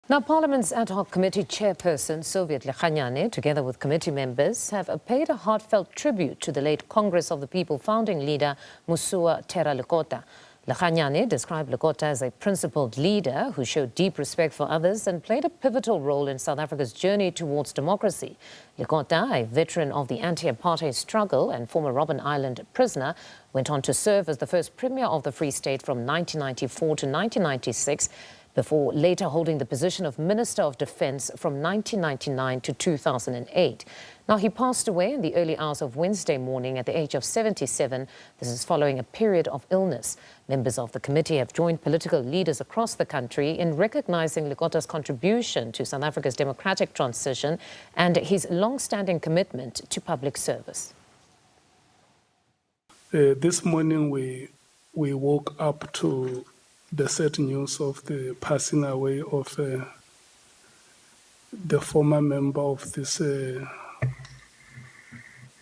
Now, Parliament's Ad Hoc Committee Chairperson, Lekganyane, together with committee members, have paid a heartfelt tribute to the late Congress of the People founding leader, Musiuoa Lekota. Lekganyane described Lekota as a principled leader who showed deep respect for others and played a pivotal role in South Africa's journey towards democracy. Lekota, a veteran of the anti-apartheid struggle and former Robben Island prisoner, went on to serve as the first Premier of the Free State from 1994 to 1996, before later holding the position of Minister of Defence from 1999 to 2008. Now, he passed away in the early hours of Wednesday morning at the age of 77. This is following a period of illness. Members of the committee have joined political leaders across the country in recognizing Lekota's contribution to South Africa's democratic transition and his long-standing commitment to public service. This morning we woke up to the sad news of the passing away of the former member of this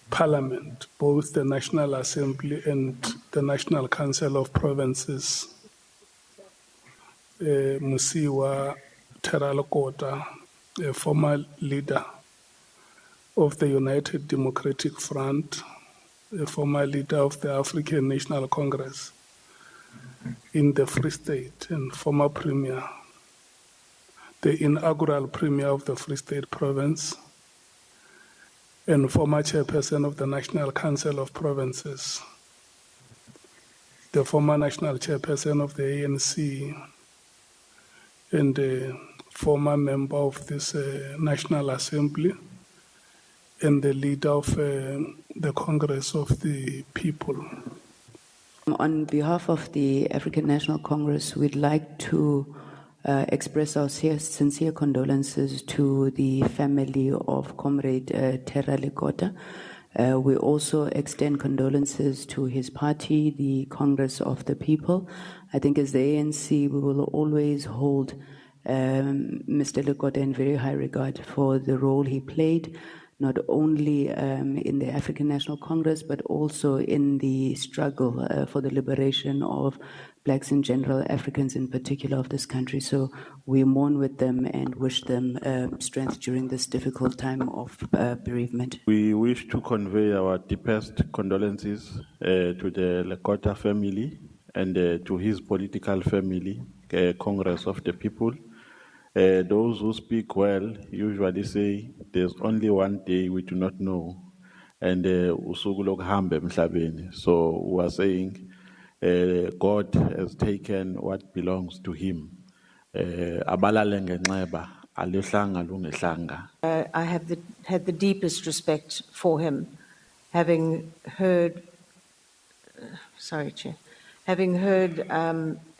Parliament, both the National Assembly and the National Council of Provinces, Musiuoa Lekota, a former leader of the United Democratic Front, a former leader of the African National Congress in the Free State and former Premier, the inaugural Premier of the Free State Province, and former Chairperson of the National Council of Provinces, the former National Chairperson of the ANC, and a former member of this National Assembly, and the leader of the Congress of the People. On behalf of the African National Congress, we'd like to express our sincere condolences to the family of Comrade Lekota. We also extend condolences to his party, the Congress of the People. I think as the ANC, we will always hold Mr. Lekota in very high regard for the role he played, not only in the African National Congress, but also in the struggle for the liberation of blacks in general, Africans in particular of this country. So we mourn with them and wish them strength during this difficult time of bereavement. We wish to convey our deepest condolences to the Lekota family and to his political family, Congress of the People. Those who speak well usually say there's only one day we do not know, and usuku lokuhamba emhlabeni. So we are saying God has taken what belongs to him. Abalale ngenxeba, alihlanga lungehlanga. I have had the deepest respect for him, having heard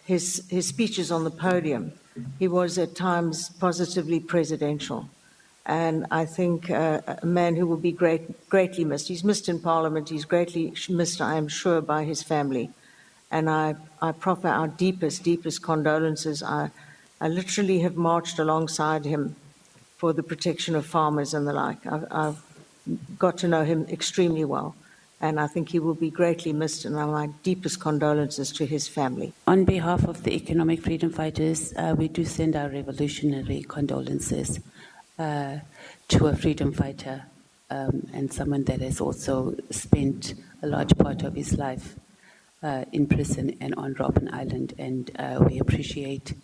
his speeches on the podium. He was at times positively presidential, and I think a man who will be greatly missed. He's missed in Parliament, he's greatly missed, I am sure, by his family. And I proffer our deepest condolences. I literally have marched alongside him for the protection of farmers and the like. I've got to know him extremely well, and I think he will be greatly missed, and my deepest condolences to his family. On behalf of the economic freedom fighters, we do send our revolutionary condolences to a freedom fighter and someone that has also spent a large part of his life in prison and on Robben Island, and we appreciate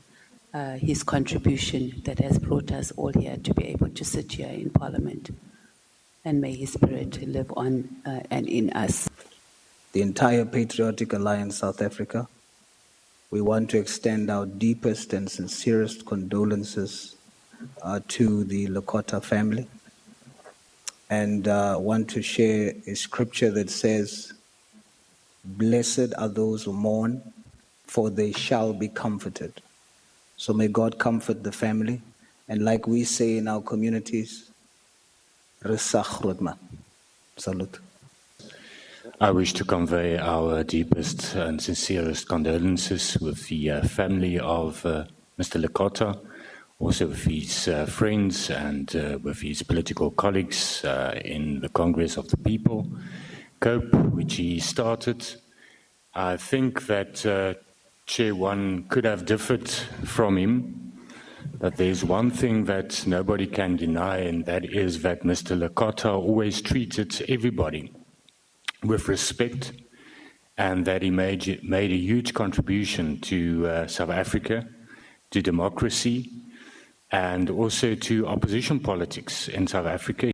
his contribution that has brought us all here to be able to sit here in Parliament. And may his spirit live on and in us. The entire Patriotic Alliance South Africa, we want to extend our deepest and sincerest condolences to the Lekota family, and want to share a scripture that says, "Blessed are those who mourn, for they shall be comforted." So may God comfort the family, and like we say in our communities, Salute. I wish to convey our deepest and sincerest condolences with the family of Mr. Lekota, also with his friends and with his political colleagues in the Congress of the People, COPE, which he started. I think that Chair One could have differed from him, But there's one thing that nobody can deny, and that is that Mr. Lekota always treated everybody with respect, and that he made a huge contribution to South Africa, to democracy, and also to opposition politics in South Africa.